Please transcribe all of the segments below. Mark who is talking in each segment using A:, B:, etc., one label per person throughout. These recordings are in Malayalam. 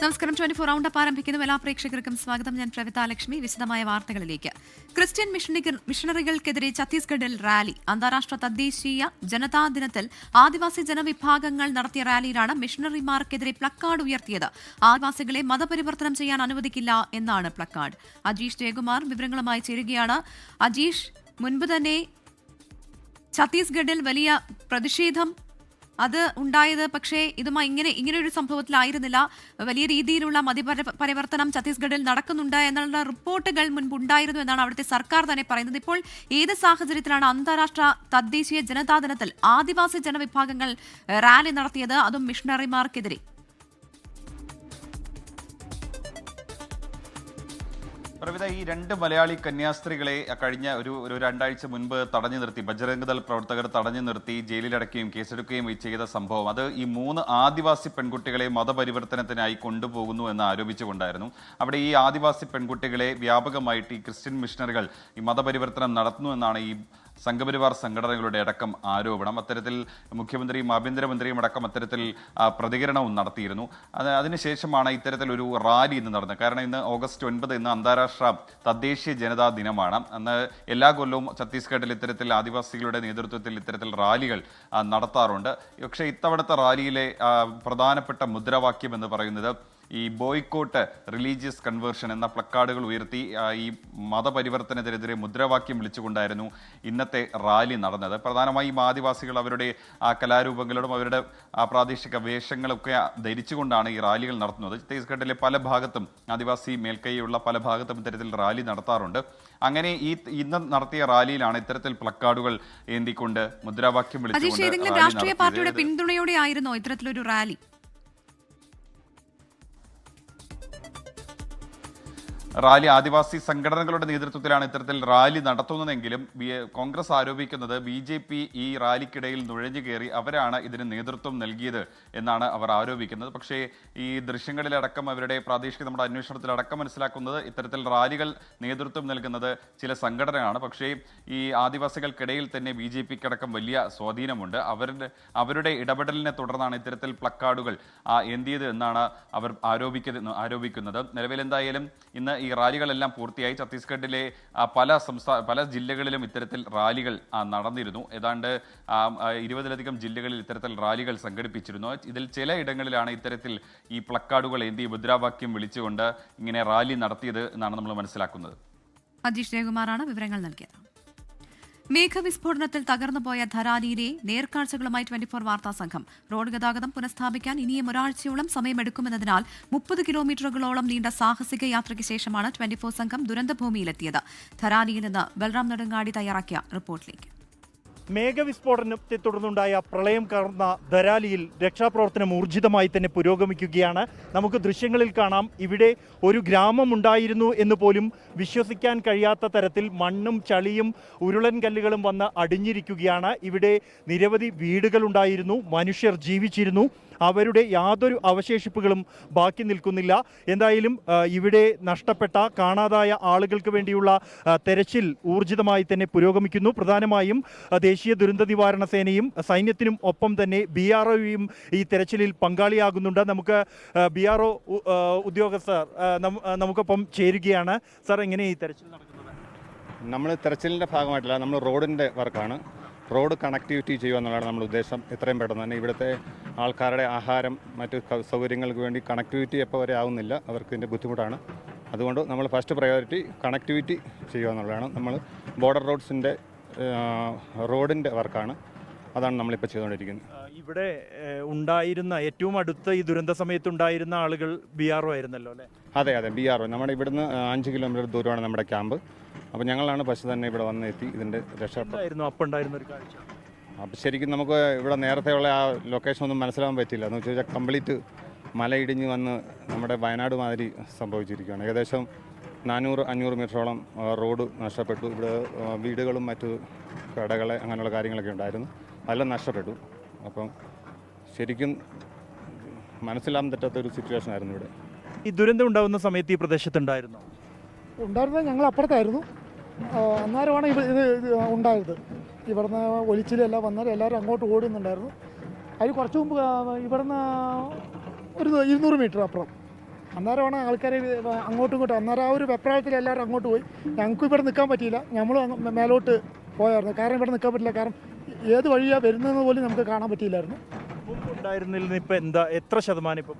A: നമസ്കാരം. 24 റൗണ്ടപ്പ് ആരംഭിക്കുന്ന എല്ലാ പ്രേക്ഷകർക്കും സ്വാഗതം. ഞാൻ പ്രവിത ലക്ഷ്മി. വിശദമായ വാർത്തകളിലേക്ക്. ക്രിസ്ത്യൻ മിഷണറികൾക്കെതിരെ ഛത്തീസ്ഗഡിൽ റാലി. അന്താരാഷ്ട്ര തദ്ദേശീയ ജനതാ ദിനത്തിൽ ആദിവാസി ജനവിഭാഗങ്ങൾ നടത്തിയ റാലിയിലാണ് മിഷണറിമാർക്കെതിരെ പ്ലക്കാർഡ് ഉയർത്തിയത്. ആദിവാസികളെ മതപരിവർത്തനം ചെയ്യാൻ അനുവദിക്കില്ല എന്നാണ് പ്ലക്കാർഡ്. അജീഷ് ജയകുമാർ വിവരങ്ങളുമായി ചേരുകയാണ്. അജീഷ്, മുൻപ് തന്നെ ഛത്തീസ്ഗഡിൽ വലിയ പ്രതിഷേധം അത് ഉണ്ടായത്, പക്ഷേ ഇതുമായി ഇങ്ങനെ ഒരു സംഭവത്തിലായിരുന്നില്ല. വലിയ രീതിയിലുള്ള മതപരിവർത്തനം ഛത്തീസ്ഗഡിൽ നടക്കുന്നുണ്ട് എന്നുള്ള റിപ്പോർട്ടുകൾ മുൻപ് ഉണ്ടായിരുന്നു എന്നാണ് അവിടുത്തെ സർക്കാർ തന്നെ പറയുന്നത്. ഇപ്പോൾ ഏത് സാഹചര്യത്തിലാണ് അന്താരാഷ്ട്ര തദ്ദേശീയ ജനതാ ദിനത്തിൽ ആദിവാസി ജനവിഭാഗങ്ങൾ റാലി നടത്തിയത്, അതും മിഷണറിമാർക്കെതിരെ?
B: പ്രവിത, ഈ രണ്ട് മലയാളി കന്യാസ്ത്രീകളെ കഴിഞ്ഞ ഒരു രണ്ടാഴ്ച മുൻപ് തടഞ്ഞു നിർത്തി, ബജ്രംഗ് ദൾ പ്രവർത്തകർ തടഞ്ഞു നിർത്തി ജയിലിലടക്കുകയും കേസെടുക്കുകയും ചെയ്ത സംഭവം, അത് ഈ 3 ആദിവാസി പെൺകുട്ടികളെ മതപരിവർത്തനത്തിനായി കൊണ്ടുപോകുന്നു എന്ന് ആരോപിച്ചുകൊണ്ടായിരുന്നു. അവിടെ ഈ ആദിവാസി പെൺകുട്ടികളെ വ്യാപകമായിട്ട് ഈ ക്രിസ്ത്യൻ മിഷണറികൾ ഈ മതപരിവർത്തനം നടത്തുന്നു എന്നാണ് ഈ സംഘപരിവാർ സംഘടനകളുടെ അടക്കം ആരോപണം. അത്തരത്തിൽ മുഖ്യമന്ത്രിയും ആഭ്യന്തരമന്ത്രിയും അടക്കം അത്തരത്തിൽ പ്രതികരണവും നടത്തിയിരുന്നു. അതിനുശേഷമാണ് ഇത്തരത്തിലൊരു റാലി ഇന്ന് നടന്നത്. കാരണം ഇന്ന് ഓഗസ്റ്റ് 9, ഇന്ന് അന്താരാഷ്ട്ര തദ്ദേശീയ ജനതാ ദിനമാണ്. അന്ന് എല്ലാ കൊല്ലവും ഛത്തീസ്ഗഡിൽ ഇത്തരത്തിൽ ആദിവാസികളുടെ നേതൃത്വത്തിൽ ഇത്തരത്തിൽ റാലികൾ നടത്താറുണ്ട്. പക്ഷേ ഇത്തവണത്തെ റാലിയിലെ പ്രധാനപ്പെട്ട മുദ്രാവാക്യം എന്ന് പറയുന്നത് ഈ ബോയ്ക്കോട്ട് റിലീജിയസ് കൺവേർഷൻ എന്ന പ്ലക്കാർഡുകൾ ഉയർത്തി ഈ മതപരിവർത്തനത്തിനെതിരെ മുദ്രാവാക്യം വിളിച്ചുകൊണ്ടായിരുന്നു ഇന്നത്തെ റാലി നടന്നത്. പ്രധാനമായും ആദിവാസികൾ അവരുടെ കലാരൂപങ്ങളും അവരുടെ പ്രാദേശിക വേഷങ്ങളൊക്കെ ധരിച്ചുകൊണ്ടാണ് ഈ റാലികൾ നടത്തുന്നത്. ഛത്തീസ്ഗഡിലെ പല ഭാഗത്തും ആദിവാസി മേൽക്കൈയുള്ള പല ഭാഗത്തും ഇത്തരത്തിൽ റാലി നടത്താറുണ്ട്. അങ്ങനെ ഇന്ന് നടത്തിയ റാലിയിലാണ് ഇത്തരത്തിൽ പ്ലക്കാർഡുകൾ ഏന്തിക്കൊണ്ട് മുദ്രാവാക്യം വിളിച്ചുകൊണ്ട്
A: രാഷ്ട്രീയ പാർട്ടിയുടെ പിന്തുണയോടെ ആയിരുന്നോ ഇത്തരത്തിലൊരു റാലി?
B: റാലി ആദിവാസി സംഘടനകളുടെ നേതൃത്വത്തിലാണ് ഇത്തരത്തിൽ റാലി നടത്തുന്നതെങ്കിലും കോൺഗ്രസ് ആരോപിക്കുന്നത് BJP ഈ റാലിക്കിടയിൽ നുഴഞ്ഞു കയറി അവരാണ് ഇതിന് നേതൃത്വം നൽകിയത് എന്നാണ് അവർ ആരോപിക്കുന്നത്. പക്ഷേ ഈ ദൃശ്യങ്ങളിലടക്കം അവരുടെ പ്രാദേശിക നമ്മുടെ അന്വേഷണത്തിലടക്കം മനസ്സിലാക്കുന്നത് ഇത്തരത്തിൽ റാലികൾ നേതൃത്വം നൽകുന്നത് ചില സംഘടനയാണ്. പക്ഷേ ഈ ആദിവാസികൾക്കിടയിൽ തന്നെ BJPക്കടക്കം വലിയ സ്വാധീനമുണ്ട്. അവരുടെ ഇടപെടലിനെ തുടർന്നാണ് ഇത്തരത്തിൽ പ്ലക്കാർഡുകൾ എന്തിയത് എന്നാണ് അവർ ആരോപിക്കുന്നത്. നിലവിൽ എന്തായാലും ഇന്ന് ഈ റാലികളെല്ലാം പൂർത്തിയായി. ഛത്തീസ്ഗഡിലെ പല ജില്ലകളിലും ഇത്തരത്തിൽ റാലികൾ നടന്നിരുന്നു. ഏതാണ്ട് 20ലധികം ജില്ലകളിൽ ഇത്തരത്തിൽ റാലികൾ സംഘടിപ്പിച്ചിരുന്നു. ഇതിൽ ചില ഇടങ്ങളിലാണ് ഇത്തരത്തിൽ ഈ പ്ലക്കാർഡുകൾ ഏന്തി മുദ്രാവാക്യം വിളിച്ചുകൊണ്ട് ഇങ്ങനെ റാലി നടത്തിയത് എന്നാണ് നമ്മൾ മനസ്സിലാക്കുന്നത്.
A: അജീഷ് ജയകുമാറാണ് വിവരങ്ങൾ നൽകിയത്. മേഘവിസ്ഫോടനത്തിൽ തകർന്നുപോയ ധരാലിയിലെ നേർക്കാഴ്ചകളുമായി 24 വാർത്താ സംഘം. റോഡ് ഗതാഗതം പുനഃസ്ഥാപിക്കാൻ ഇനിയും ഒരാഴ്ചയോളം സമയമെടുക്കുമെന്നതിനാൽ 30 കിലോമീറ്ററുകളോളം നീണ്ട സാഹസിക യാത്രയ്ക്ക് ശേഷമാണ് 24 സംഘം ദുരന്തഭൂമിയിലെത്തിയത്. ധരാലിയിൽ നിന്ന് ബൽറാം നെടുങ്ങാടി തയ്യാറാക്കിയ റിപ്പോർട്ടിലേക്ക്.
C: മേഘവിസ്ഫോടനത്തെ തുടർന്നുണ്ടായ പ്രളയം കാർന്ന ധരാലിയിൽ രക്ഷാപ്രവർത്തനം ഊർജിതമായി തന്നെ പുരോഗമിക്കുകയാണ്. നമുക്ക് ദൃശ്യങ്ങളിൽ കാണാം, ഇവിടെ ഒരു ഗ്രാമമുണ്ടായിരുന്നു എന്ന് പോലും വിശ്വസിക്കാൻ കഴിയാത്ത തരത്തിൽ മണ്ണും ചളിയും ഉരുളൻ കല്ലുകളും വന്ന് അടിഞ്ഞിരിക്കുകയാണ്. ഇവിടെ നിരവധി വീടുകളുണ്ടായിരുന്നു, മനുഷ്യർ ജീവിച്ചിരുന്നു. അവരുടെ യാതൊരു അവശേഷിപ്പുകളും ബാക്കി നിൽക്കുന്നില്ല. എന്തായാലും ഇവിടെ നഷ്ടപ്പെട്ട കാണാതായ ആളുകൾക്ക് വേണ്ടിയുള്ള തെരച്ചിൽ ഊർജിതമായി തന്നെ പുരോഗമിക്കുന്നു. പ്രധാനമായും ദേശീയ ദുരന്ത നിവാരണ സേനയും സൈന്യത്തിനും ഒപ്പം തന്നെ BROയും ഈ തെരച്ചിലിൽ പങ്കാളിയാകുന്നുണ്ട്. നമുക്ക് BRO ഉദ്യോഗസ്ഥർ നമുക്കൊപ്പം ചേരുകയാണ്. സാർ, എങ്ങനെ ഈ തെരച്ചിൽ നടക്കുന്നത്?
D: നമ്മൾ തെരച്ചിലിൻ്റെ ഭാഗമായിട്ടില്ല, നമ്മൾ റോഡിൻ്റെ വർക്കാണ്. റോഡ് കണക്ടിവിറ്റി ചെയ്യുക എന്നുള്ളതാണ് നമ്മുടെ ഉദ്ദേശം. എത്രയും പെട്ടെന്ന് തന്നെ ഇവിടുത്തെ ആൾക്കാരുടെ ആഹാരം മറ്റ് സൗകര്യങ്ങൾക്ക് വേണ്ടി കണക്ടിവിറ്റി എപ്പോൾ വരെ ആവുന്നില്ല, അവർക്ക് ഇതിൻ്റെ ബുദ്ധിമുട്ടാണ്. അതുകൊണ്ട് നമ്മൾ ഫസ്റ്റ് പ്രയോറിറ്റി കണക്ടിവിറ്റി ചെയ്യുക എന്നുള്ളതാണ്. നമ്മൾ ബോർഡർ റോഡിൻ്റെ വർക്കാണ്, അതാണ് നമ്മളിപ്പോൾ ചെയ്തുകൊണ്ടിരിക്കുന്നത്.
C: ഇവിടെ ഉണ്ടായിരുന്ന ഏറ്റവും അടുത്ത് ഈ ദുരന്ത സമയത്ത് ഉണ്ടായിരുന്ന ആളുകൾ BRO ആയിരുന്നല്ലോ അല്ലേ?
D: അതെ, BRO. നമ്മുടെ ഇവിടുന്ന് 5 കിലോമീറ്റർ ദൂരമാണ് നമ്മുടെ ക്യാമ്പ്. അപ്പോൾ ഞങ്ങളാണ് പക്ഷേ തന്നെ ഇവിടെ വന്ന് എത്തി ഇതിൻ്റെ
C: രക്ഷാപ്രവർത്തനം. അപ്പോൾ ഉണ്ടായിരുന്ന ഒരു കാഴ്ച,
D: അപ്പോൾ ശരിക്കും നമുക്ക് ഇവിടെ നേരത്തെയുള്ള ആ ലൊക്കേഷൻ ഒന്നും മനസ്സിലാകാൻ പറ്റില്ല. എന്ന് വെച്ച് കഴിഞ്ഞാൽ കംപ്ലീറ്റ് മലയിടിഞ്ഞ് വന്ന് നമ്മുടെ വയനാട് മാതിരി സംഭവിച്ചിരിക്കുകയാണ്. ഏകദേശം 400-500 മീറ്ററോളം റോഡ് നഷ്ടപ്പെട്ടു. ഇവിടെ വീടുകളും മറ്റു കടകളെ അങ്ങനെയുള്ള കാര്യങ്ങളൊക്കെ ഉണ്ടായിരുന്നു, അതെല്ലാം നഷ്ടപ്പെട്ടു. അപ്പം ശരിക്കും മനസ്സിലാകാൻ പറ്റാത്തൊരു സിറ്റുവേഷൻ ആയിരുന്നു ഇവിടെ.
C: ഈ ദുരന്തം ഉണ്ടാകുന്ന സമയത്ത് ഈ പ്രദേശത്തുണ്ടായിരുന്നോ?
E: ഉണ്ടായിരുന്നത് ഞങ്ങൾ അപ്പുറത്തായിരുന്നു. അന്നേരമാണ് ഇത് ഉണ്ടായത്. ഇവിടുന്ന് ഒലിച്ചിലെല്ലാം വന്നാൽ എല്ലാവരും അങ്ങോട്ട് ഓടുന്നുണ്ടായിരുന്നു. അതിന് കുറച്ച് മുമ്പ് ഇവിടുന്ന് ഒരു 200 മീറ്റർ അപ്പുറം അന്നേരമാണ് ആൾക്കാർ അങ്ങോട്ടും ഇങ്ങോട്ടും, അന്നേരം ആ ഒരു വെപ്രാളത്തിൽ എല്ലാവരും അങ്ങോട്ട് പോയി. ഞങ്ങൾക്ക് ഇവിടെ നിൽക്കാൻ പറ്റിയില്ല, നമ്മളും മേലോട്ട് പോയായിരുന്നു. കാരണം ഇവിടെ നിൽക്കാൻ പറ്റില്ല, കാരണം ഏത് വഴിയാണ് വരുന്നതെന്ന് പോലും നമുക്ക് കാണാൻ പറ്റിയില്ലായിരുന്നു.
C: ഉണ്ടായിരുന്നതിൽ ഇപ്പോൾ എത്ര ശതമാനം ഇപ്പോൾ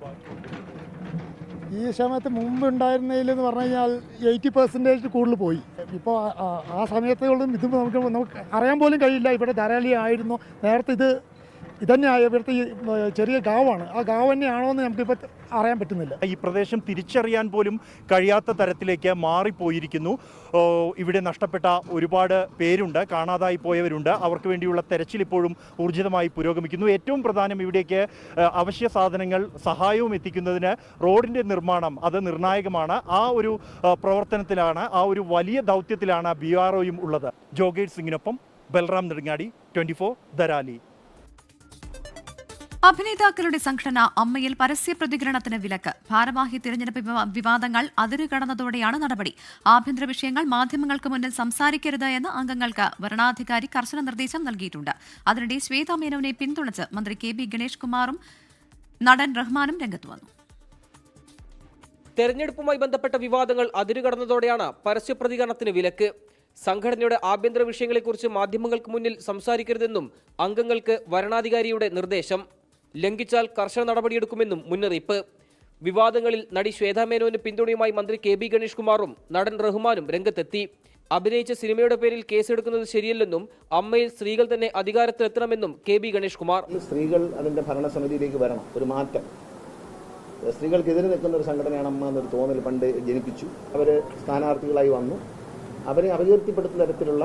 E: ഈ സമയത്ത് മുമ്പ് ഉണ്ടായിരുന്നതിലെന്ന് പറഞ്ഞു കഴിഞ്ഞാൽ 80% കൂടുതൽ പോയി. ഇപ്പോൾ ആ സമയത്തോളം ഇത് നമുക്ക് അറിയാൻ പോലും കഴിയില്ല ഇവിടെ ധാരാളി ആയിരുന്നു. നേരത്തെ ഇതന്നെ ഇവിടുത്തെ ഈ ചെറിയ ഗാവാണ്, ആ ഗാവ് തന്നെയാണോ എന്ന് നമുക്കിപ്പോൾ അറിയാൻ പറ്റുന്നില്ല.
C: ഈ പ്രദേശം തിരിച്ചറിയാൻ പോലും കഴിയാത്ത തരത്തിലേക്ക് മാറിപ്പോയിരിക്കുന്നു. ഇവിടെ നഷ്ടപ്പെട്ട ഒരുപാട് പേരുണ്ട്, കാണാതായി പോയവരുണ്ട്. അവർക്ക് വേണ്ടിയുള്ള തെരച്ചിൽ ഇപ്പോഴും ഊർജിതമായി പുരോഗമിക്കുന്നു. ഏറ്റവും പ്രധാനം ഇവിടേക്ക് അവശ്യ സാധനങ്ങൾ സഹായവും എത്തിക്കുന്നതിന് റോഡിൻ്റെ നിർമ്മാണം അത് നിർണായകമാണ്. ആ ഒരു പ്രവർത്തനത്തിലാണ്, ആ ഒരു വലിയ ദൗത്യത്തിലാണ് BROയും ഉള്ളത്. ജോഗേഷ് സിംഗിനൊപ്പം ബൽറാം നെടുങ്ങാടി, 24 ധരാലി.
A: അഭിനേതാക്കളുടെ സംഘടന അമ്മയിൽ പരസ്യ പ്രതികരണത്തിന് വിലക്ക്. ഭാരവാഹി തിരഞ്ഞെടുപ്പ് വിവാദങ്ങൾ അതിരുകടന്നതോടെയാണ് നടപടി. ആഭ്യന്തര വിഷയങ്ങൾ മാധ്യമങ്ങൾക്ക് മുന്നിൽ സംസാരിക്കരുത് എന്ന് അംഗങ്ങൾക്ക് വരണാധികാരി കർശന നിർദ്ദേശം നൽകിയിട്ടുണ്ട്. അതിനിടെ ശ്വേതാ മേനോനെ പിന്തുണച്ച് മന്ത്രി KB ഗണേഷ് കുമാറും നടൻ റഹ്മാനും രംഗത്ത് വന്നു.
F: തെരഞ്ഞെടുപ്പുമായി ബന്ധപ്പെട്ട വിവാദങ്ങൾ അതിരുകടന്നതോടെയാണ് പരസ്യ പ്രതികരണത്തിന് വിലക്ക്. സംഘടനയുടെ ആഭ്യന്തര വിഷയങ്ങളെക്കുറിച്ച് മാധ്യമങ്ങൾക്ക് മുന്നിൽ സംസാരിക്കരുതെന്നും അംഗങ്ങൾക്ക് വരണാധികാരിയുടെ നിർദ്ദേശം. ലംഘിച്ചാൽ കർശന നടപടിയെടുക്കുമെന്നും മുന്നറിയിപ്പ്. വിവാദങ്ങളിൽ നടി ശ്വേതാ മേനോന് പിന്തുണയുമായി മന്ത്രി KB ഗണേഷ് കുമാറും നടൻ റഹ്മാനും രംഗത്തെത്തി. അഭിനയിച്ച സിനിമയുടെ പേരിൽ കേസെടുക്കുന്നത് ശരിയല്ലെന്നും അമ്മയിൽ സ്ത്രീകൾ തന്നെ അധികാരത്തിലെത്തണമെന്നും KB ഗണേഷ് കുമാർ.
G: സ്ത്രീകൾ അതിന്റെ ഭരണസമിതിയിലേക്ക് വരണം, ഒരു മാറ്റം. സ്ത്രീകൾക്കെതിരെ നിൽക്കുന്ന ഒരു സംഘടനയാണ് അമ്മ എന്നൊരു തോന്നൽ പണ്ട് ജനിപ്പിച്ചു. അവർ സ്ഥാനാർത്ഥികളായി വന്നു. അവരെ അപകീർത്തിപ്പെടുത്തുന്ന തരത്തിലുള്ള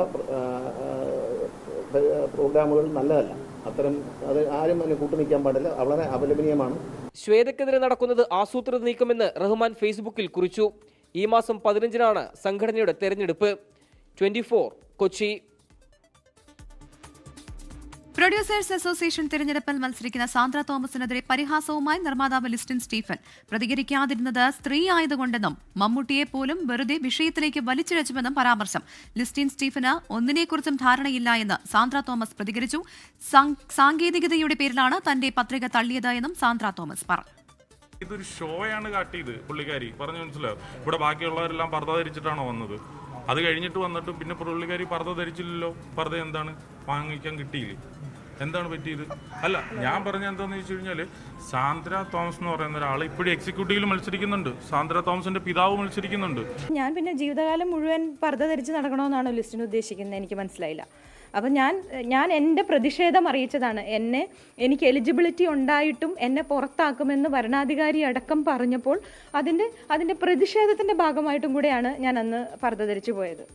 G: പ്രോഗ്രാമുകൾ നല്ലതല്ല. അത്തരം അത് ആരും അതിനെ കൂട്ടുനിൽക്കാൻ പാടില്ല, വളരെ അപലപനീയമാണ്.
F: ശ്വേതക്കെതിരെ നടക്കുന്നത് ആസൂത്രിത നീക്കമെന്ന് റഹ്മാൻ ഫേസ്ബുക്കിൽ കുറിച്ചു. ഈ മാസം 15-നാണ് സംഘടനയുടെ തെരഞ്ഞെടുപ്പ്. 24 കൊച്ചി.
A: പ്രൊഡ്യൂസേഴ്സ് അസോസിയേഷൻ തിരഞ്ഞെടുപ്പിൽ മത്സരിക്കുന്ന സാന്ദ്ര തോമസിനെതിരെ പരിഹാസവുമായി നിർമ്മാതാവ് ലിസ്റ്റിൻ സ്റ്റീഫൻ. പ്രതികരിക്കാതിരുന്നത് സ്ത്രീ ആയതുകൊണ്ടെന്നും മമ്മൂട്ടിയെ പോലും വെറുതെ വിഷയത്തിലേക്ക് വലിച്ചിഴച്ചുവെന്നും പരാമർശം. ലിസ്റ്റിൻ സ്റ്റീഫന് ഒന്നിനെക്കുറിച്ചും ധാരണയില്ല എന്ന് സാന്ദ്ര തോമസ് പ്രതികരിച്ചു. സാങ്കേതികതയുടെ പേരിലാണ് തന്റെ പത്രിക തള്ളിയത് എന്നും സാന്ദ്ര തോമസ് പറഞ്ഞു.
H: ഇതൊരു ഷോയാണ് കാട്ടിയത് പുള്ളിക്കാരി, പറഞ്ഞു മനസ്സിലാവും. ഇവിടെ ബാക്കിയുള്ളവരെല്ലാം പർദ്ദ ധരിച്ചിട്ടാണോ വന്നത്? അത് കഴിഞ്ഞിട്ട് വന്നിട്ട് പിന്നെ പുള്ളിക്കാരി പർദ്ദ ധരിച്ചില്ലല്ലോ. പർദ്ദ എന്താണ് വാങ്ങിക്കാൻ കിട്ടിയില്ലേ? എന്താണ് പറ്റിയത്? അല്ല, ഞാൻ പറഞ്ഞ എന്താണെന്ന് വെച്ച് കഴിഞ്ഞാൽ സാന്ദ്ര തോമസ് എന്ന് പറയുന്ന ഒരാൾ ഇപ്പോഴും എക്സിക്യൂട്ടീവിൽ മത്സരിക്കുന്നുണ്ട്. സാന്ദ്ര തോമസിന്റെ പിതാവ് മത്സരിക്കുന്നുണ്ട്.
I: ഞാൻ പിന്നെ ജീവിതകാലം മുഴുവൻ പർദ്ദ ധരിച്ച് നടക്കണമെന്നാണോ ലിസ്റ്റിന് ഉദ്ദേശിക്കുന്നത്? എനിക്ക് മനസ്സിലായില്ല. അപ്പം ഞാൻ എൻ്റെ പ്രതിഷേധം അറിയിച്ചതാണ്. എനിക്ക് എലിജിബിലിറ്റി ഉണ്ടായിട്ടും എന്നെ പുറത്താക്കുമെന്ന് വരണാധികാരി അടക്കം പറഞ്ഞപ്പോൾ അതിൻ്റെ പ്രതിഷേധത്തിൻ്റെ ഭാഗമായിട്ടും കൂടെയാണ് ഞാൻ അന്ന് പർദ്ദ ധരിച്ചു പോയത്.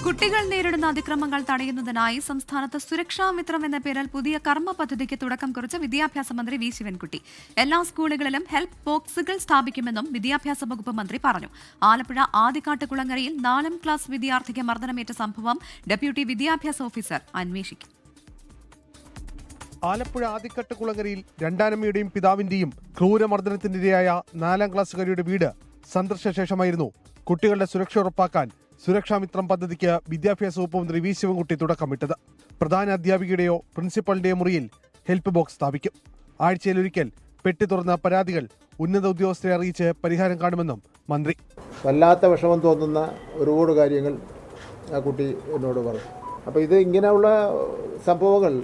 A: കുട്ടികൾ നേരിടുന്ന അതിക്രമങ്ങൾ തടയുന്നതിനായി സംസ്ഥാനത്ത് സുരക്ഷാ മിത്രം എന്ന പേരിൽ പുതിയ കർമ്മ പദ്ധതിക്ക് തുടക്കം കുറിച്ച വിദ്യാഭ്യാസ മന്ത്രി V ശിവൻകുട്ടി. എല്ലാ സ്കൂളുകളിലും ഹെൽപ്പ് ബോക്സുകൾ സ്ഥാപിക്കുമെന്നും വിദ്യാഭ്യാസ വകുപ്പ് മന്ത്രി പറഞ്ഞു. ആലപ്പുഴ ആദിക്കാട്ടുകുളങ്ങരയിൽ 4ാം ക്ലാസ് വിദ്യാർത്ഥിക്ക് മർദ്ദനമേറ്റ സംഭവം ഡെപ്യൂട്ടി വിദ്യാഭ്യാസ ഓഫീസർ അന്വേഷിക്കും.
J: ആലപ്പുഴ ആദിക്കാട്ടുകുളങ്ങരയിൽ രണ്ടാനമ്മയുടെയും പിതാവിന്റെയും ക്രൂരമർദ്ദനത്തിനിരയായ 4ാം ക്ലാസ്സുകാരിയുടെ വീട് സന്ദർശന ശേഷമായിരുന്നു കുട്ടികളുടെ സുരക്ഷ ഉറപ്പാക്കാൻ സുരക്ഷാമിത്രം പദ്ധതിക്ക് വിദ്യാഭ്യാസ വകുപ്പ് മന്ത്രി V ശിവൻകുട്ടി തുടക്കമിട്ടത്. പ്രധാന അധ്യാപികയുടെയോ പ്രിൻസിപ്പലിന്റെയോ മുറിയിൽ ഹെൽപ്പ് ബോക്സ് സ്ഥാപിക്കും. ആഴ്ചയിലൊരിക്കൽ പെട്ടി തുറന്ന പരാതികൾ ഉന്നത ഉദ്യോഗസ്ഥരെ അറിയിച്ച് പരിഹാരം കാണുമെന്നും മന്ത്രി.
G: വല്ലാത്ത വിഷമം തോന്നുന്ന ഒരുപാട് കാര്യങ്ങൾ ആ കുട്ടി എന്നോട് പറഞ്ഞു. അപ്പോൾ ഇത് ഇങ്ങനെയുള്ള സംഭവങ്ങൾ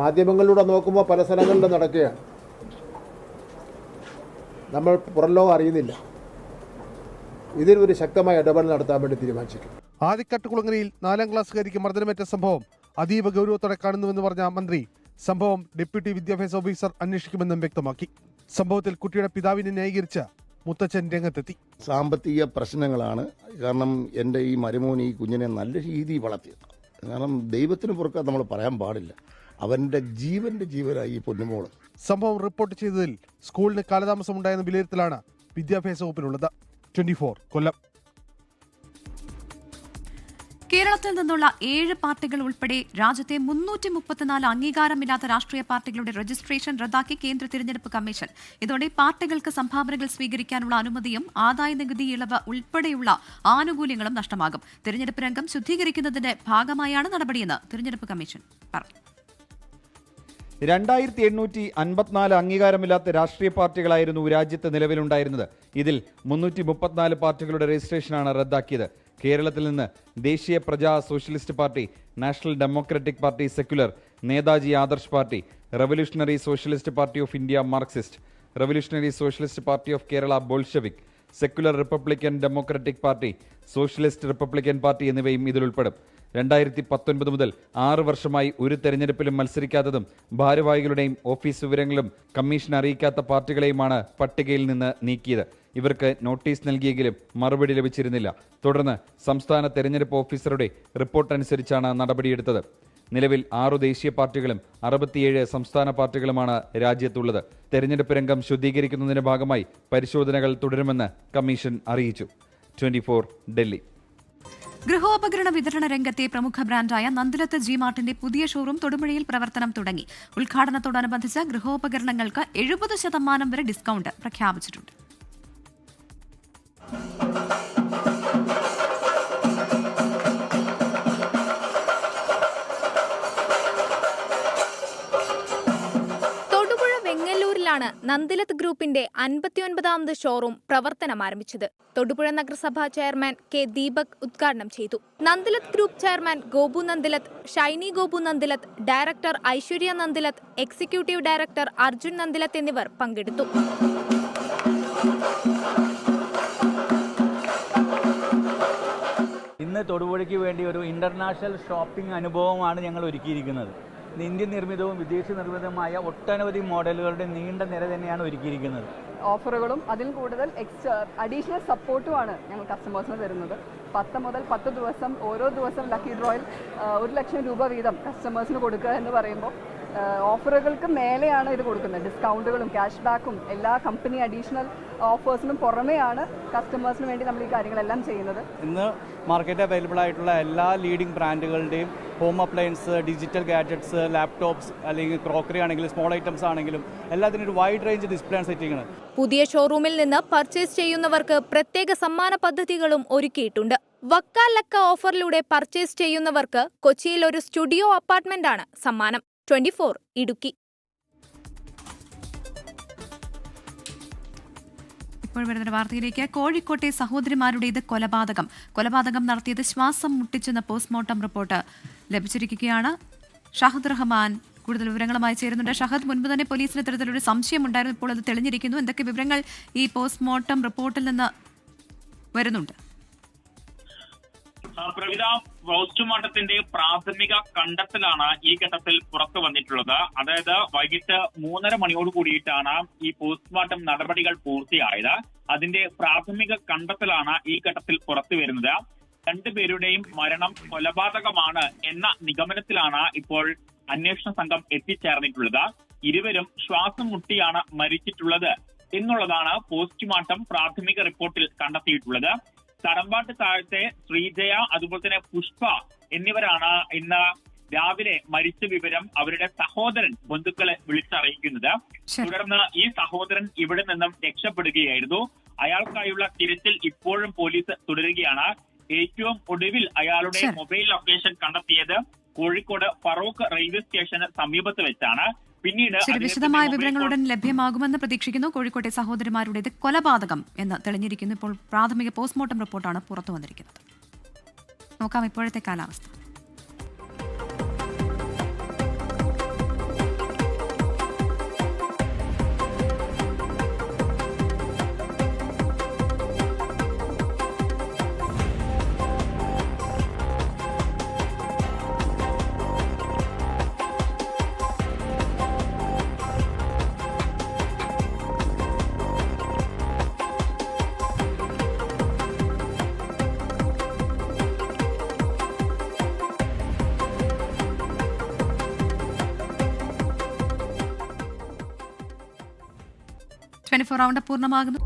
G: മാധ്യമങ്ങളിലൂടെ നോക്കുമ്പോൾ പല സ്ഥലങ്ങളിലും നടക്കുകയാണ്. നമ്മൾ പുറം ലോകം അറിയുന്നില്ല. ഇതിലൊരു ശക്തമായ ഇടപെടൽ നടത്താൻ വേണ്ടി തീരുമാനിച്ചിട്ടുണ്ട്.
J: ആദിക്കാട്ടുകുളങ്ങരയിൽ 4ാം ക്ലാസ്സുകാരിക്ക് മർദ്ദനമേറ്റ സംഭവം അതീവ ഗൗരവത്തോടെ കാണുന്നുവെന്ന് പറഞ്ഞ മന്ത്രി സംഭവം ഡെപ്യൂട്ടി വിദ്യാഭ്യാസ ഓഫീസർ അന്വേഷിക്കുമെന്നും വ്യക്തമാക്കി. സംഭവത്തിൽ കുട്ടിയുടെ പിതാവിനെ ന്യായീകരിച്ച് മുത്തച്ഛൻ രംഗത്തെത്തി.
K: സാമ്പത്തിക പ്രശ്നങ്ങളാണ് കാരണം എൻ്റെ ഈ മരുമോൻ ഈ കുഞ്ഞിനെ നല്ല രീതിയിൽ വളർത്തിയത്. കാരണം ദൈവത്തിന് പുറത്ത് നമ്മൾ പറയാൻ പാടില്ല. അവൻ്റെ ജീവനായി ഈ പൊന്നുമോള്.
J: സംഭവം റിപ്പോർട്ട് ചെയ്തതിൽ സ്കൂളിന് കാലതാമസമുണ്ടായെന്ന വിലയിരുത്തലാണ് വിദ്യാഭ്യാസ വകുപ്പിനുള്ളത്. 24 കൊല്ലം.
A: കേരളത്തിൽ നിന്നുള്ള 7 പാർട്ടികൾ ഉൾപ്പെടെ രാജ്യത്തെ 334 അംഗീകാരമില്ലാത്ത രാഷ്ട്രീയ പാർട്ടികളുടെ രജിസ്ട്രേഷൻ റദ്ദാക്കി കേന്ദ്ര തിരഞ്ഞെടുപ്പ് കമ്മീഷൻ. ഇതോടെ പാർട്ടികൾക്ക് സംഭാവനകൾ സ്വീകരിക്കാനുള്ള അനുമതിയും ആദായ നികുതി ഇളവ് ഉൾപ്പെടെയുള്ള ആനുകൂല്യങ്ങളും നഷ്ടമാകും. തിരഞ്ഞെടുപ്പ് രംഗം ശുദ്ധീകരിക്കുന്നതിന്റെ ഭാഗമായാണ് നടപടിയെന്ന് തിരഞ്ഞെടുപ്പ് കമ്മീഷൻ പറഞ്ഞു.
L: 2854 അംഗീകാരമില്ലാത്ത രാഷ്ട്രീയ പാർട്ടികളായിരുന്നു രാജ്യത്ത് നിലവിലുണ്ടായിരുന്നത്. ഇതിൽ 334 പാർട്ടികളുടെ രജിസ്ട്രേഷനാണ് റദ്ദാക്കിയത്. കേരളത്തിൽ നിന്ന് ദേശീയ Praja socialist party, national democratic party secular, Netaji Adarsh party, revolutionary socialist party of India Marxist, revolutionary socialist party of Kerala Bolshevik, secular Republican democratic party, socialist Republican party എന്നിവയും ഇതിലുൾപ്പെടും. 2019 മുതൽ 6 വർഷമായി ഒരു തെരഞ്ഞെടുപ്പിലും മത്സരിക്കാത്തതും ഭാരവാഹികളുടെയും ഓഫീസ് വിവരങ്ങളും കമ്മീഷൻ അറിയിക്കാത്ത പാർട്ടികളെയുമാണ് പട്ടികയിൽ നിന്ന് നീക്കിയത്. ഇവർക്ക് നോട്ടീസ് നൽകിയെങ്കിലും മറുപടി ലഭിച്ചിരുന്നില്ല. തുടർന്ന് സംസ്ഥാന തെരഞ്ഞെടുപ്പ് ഓഫീസറുടെ റിപ്പോർട്ട് അനുസരിച്ചാണ് നടപടിയെടുത്തത്. നിലവിൽ 6 ദേശീയ പാർട്ടികളും 67 സംസ്ഥാന പാർട്ടികളുമാണ് രാജ്യത്തുള്ളത്. തെരഞ്ഞെടുപ്പ് രംഗം ശുദ്ധീകരിക്കുന്നതിന്റെ ഭാഗമായി പരിശോധനകൾ തുടരുമെന്ന് കമ്മീഷൻ അറിയിച്ചു. 24 ഡൽഹി.
A: ഗൃഹോപകരണ വിതരണ രംഗത്തെ പ്രമുഖ ബ്രാൻഡായ നന്ദിലത്ത് ജി മാർട്ടിന്റെ പുതിയ ഷോറൂം തൊടുപുഴയിൽ പ്രവർത്തനം തുടങ്ങി. ഉദ്ഘാടനത്തോടനുബന്ധിച്ച് ഗൃഹോപകരണങ്ങൾക്ക് 70% വരെ ഡിസ്കൗണ്ട് പ്രഖ്യാപിച്ചിട്ടുണ്ട്.
M: നന്ദിലത്ത് ഗ്രൂപ്പിന്റെ 59ാമത് ഷോറൂം പ്രവർത്തനം ആരംഭിച്ചത്. തൊടുപുഴ നഗരസഭാ ചെയർമാൻ കെ ദീപക് ഉദ്ഘാടനം ചെയ്തു. Nandilath group chairman Gopu Nandilath, Shiny Gopu Nandilath, director Aishwarya Nandilath, executive director Arjun Nandilath എന്നിവർ പങ്കെടുത്തു.
N: ഇന്ന് തൊടുപുഴയ്ക്ക് വേണ്ടി ഒരു ഇന്റർനാഷണൽ ഷോപ്പിംഗ് അനുഭവമാണ് ഞങ്ങൾ ഒരുക്കിയിരിക്കുന്നത്. ഇന്ത്യൻ നിർമ്മിതവും വിദേശ നിർമ്മിതവുമായ ഒട്ടനവധി മോഡലുകളുടെ നീണ്ട നിര തന്നെയാണ് ഒരുക്കിയിരിക്കുന്നത്.
O: ഓഫറുകളും അതിൽ കൂടുതൽ അഡീഷണൽ സപ്പോർട്ടുമാണ് ഞങ്ങൾ കസ്റ്റമേഴ്സിന് തരുന്നത്. 10 മുതൽ 10 ദിവസം ഓരോ ദിവസം ലക്കി ഡ്രോയിൽ 1 ലക്ഷം രൂപ വീതം കസ്റ്റമേഴ്സിന് കൊടുക്കുക എന്ന് പറയുമ്പോൾ ഓഫറുകൾക്ക് മേലെയാണ് ഇത് കൊടുക്കുന്നത്. ഡിസ്കൗണ്ടുകളും ക്യാഷ് ബാക്കും എല്ലാ കമ്പനി അഡീഷണൽ ഓഫേഴ്സിനും പുറമെയാണ് കസ്റ്റമേഴ്സിന് വേണ്ടി നമ്മൾ ഈ കാര്യങ്ങളെല്ലാം ചെയ്യുന്നത്.
N: ഇന്ന് മാർക്കറ്റ് അവൈലബിൾ ആയിട്ടുള്ള എല്ലാ ലീഡിംഗ് ബ്രാൻഡുകളുടെയും home appliances, digital gadgets, laptops അല്ലെങ്കിൽ ക്രോക്കറി ആണെങ്കിലും സ്മോൾ ഐറ്റംസ് ആണെങ്കിലും എല്ലാത്തിനും ഒരു വൈഡ് റേഞ്ച് ഡിസ്പ്ലേ ആണ് സെറ്റ് ചെയ്യുന്നത്.
M: പുതിയ ഷോറൂമിൽ നിന്ന് പർച്ചേസ് ചെയ്യുന്നവർക്ക് പ്രത്യേക സമ്മാന പദ്ധതികളും ഒരുക്കിയിട്ടുണ്ട്. വക്കാലക്ക ഓഫറിലൂടെ പർച്ചേസ് ചെയ്യുന്നവർക്ക് കൊച്ചിയിൽ ഒരു സ്റ്റുഡിയോ അപ്പാർട്ട്മെന്റാണ് സമ്മാനം. 24 ഇടുക്കി.
A: ഇപ്പോൾ വരുന്ന വാർത്തയിലേക്ക്. കോഴിക്കോട്ടെ സഹോദരിമാരുടേത് കൊലപാതകം നടത്തിയത് ശ്വാസം മുട്ടിച്ചെന്ന പോസ്റ്റ്മോർട്ടം റിപ്പോർട്ട് ലഭിച്ചിരിക്കുകയാണ്. ഷഹദ് റഹ്മാൻ കൂടുതൽ വിവരങ്ങളുമായി ചേരുന്നുണ്ട്. ഷഹദ്, മുൻപ് തന്നെ പോലീസിന് ഇത്തരത്തിലൊരു സംശയമുണ്ടായിരുന്നു, ഇപ്പോൾ അത് തെളിഞ്ഞിരിക്കുന്നു. എന്തൊക്കെ വിവരങ്ങൾ ഈ പോസ്റ്റ്മോർട്ടം റിപ്പോർട്ടിൽ നിന്ന് വരുന്നുണ്ട്?
P: പ്രവിധ, പോസ്റ്റ്മോർട്ടത്തിന്റെ പ്രാഥമിക കണ്ടെത്തലാണ് ഈ ഘട്ടത്തിൽ പുറത്തു വന്നിട്ടുള്ളത്. അതായത് വൈകിട്ട് 3:30 മണിയോട് കൂടിയിട്ടാണ് ഈ പോസ്റ്റ്മോർട്ടം നടപടികൾ പൂർത്തിയായത്. അതിന്റെ പ്രാഥമിക കണ്ടെത്തലാണ് ഈ ഘട്ടത്തിൽ പുറത്തു വരുന്നത്. 2 പേരുടെയും മരണം കൊലപാതകമാണ് എന്ന നിഗമനത്തിലാണ് ഇപ്പോൾ അന്വേഷണ സംഘം എത്തിച്ചേർന്നിട്ടുള്ളത്. ഇരുവരും ശ്വാസം മുട്ടിയാണ് മരിച്ചിട്ടുള്ളത് എന്നുള്ളതാണ് പോസ്റ്റ്മോർട്ടം പ്രാഥമിക റിപ്പോർട്ടിൽ കണ്ടെത്തിയിട്ടുള്ളത്. തടമ്പാട്ട് താഴത്തെ ശ്രീജയ, അതുപോലെ തന്നെ പുഷ്പ എന്നിവരാണ് ഇന്ന് രാവിലെ മരിച്ച വിവരം അവരുടെ സഹോദരൻ ബന്ധുക്കളെ വിളിച്ചറിയിക്കുന്നത്. തുടർന്ന് ഈ സഹോദരൻ ഇവിടെ നിന്നും രക്ഷപ്പെടുകയായിരുന്നു. അയാൾക്കായുള്ള തിരച്ചിൽ ഇപ്പോഴും പോലീസ് തുടരുകയാണ്. ഏറ്റവും ഒടുവിൽ അയാളുടെ മൊബൈൽ ലൊക്കേഷൻ കണ്ടെത്തിയത് കോഴിക്കോട് ഫറൂഖ് റെയിൽവേ സ്റ്റേഷന് സമീപത്ത് വെച്ചാണ്. പിന്നീട്
A: വിശദമായ വിവരങ്ങളുടൻ ലഭ്യമാകുമെന്ന് പ്രതീക്ഷിക്കുന്നു. കോഴിക്കോട്ടെ സഹോദരിമാരുടേത് കൊലപാതകം എന്ന് തെളിഞ്ഞിരിക്കുന്നു. ഇപ്പോൾ പ്രാഥമിക പോസ്റ്റ്മോർട്ടം റിപ്പോർട്ടാണ് പുറത്തു വന്നിരിക്കുന്നത്. നോക്കാം ഇപ്പോഴത്തെ കാലാവസ്ഥ. റൗണ്ട് പൂർണ്ണമാകുന്നു.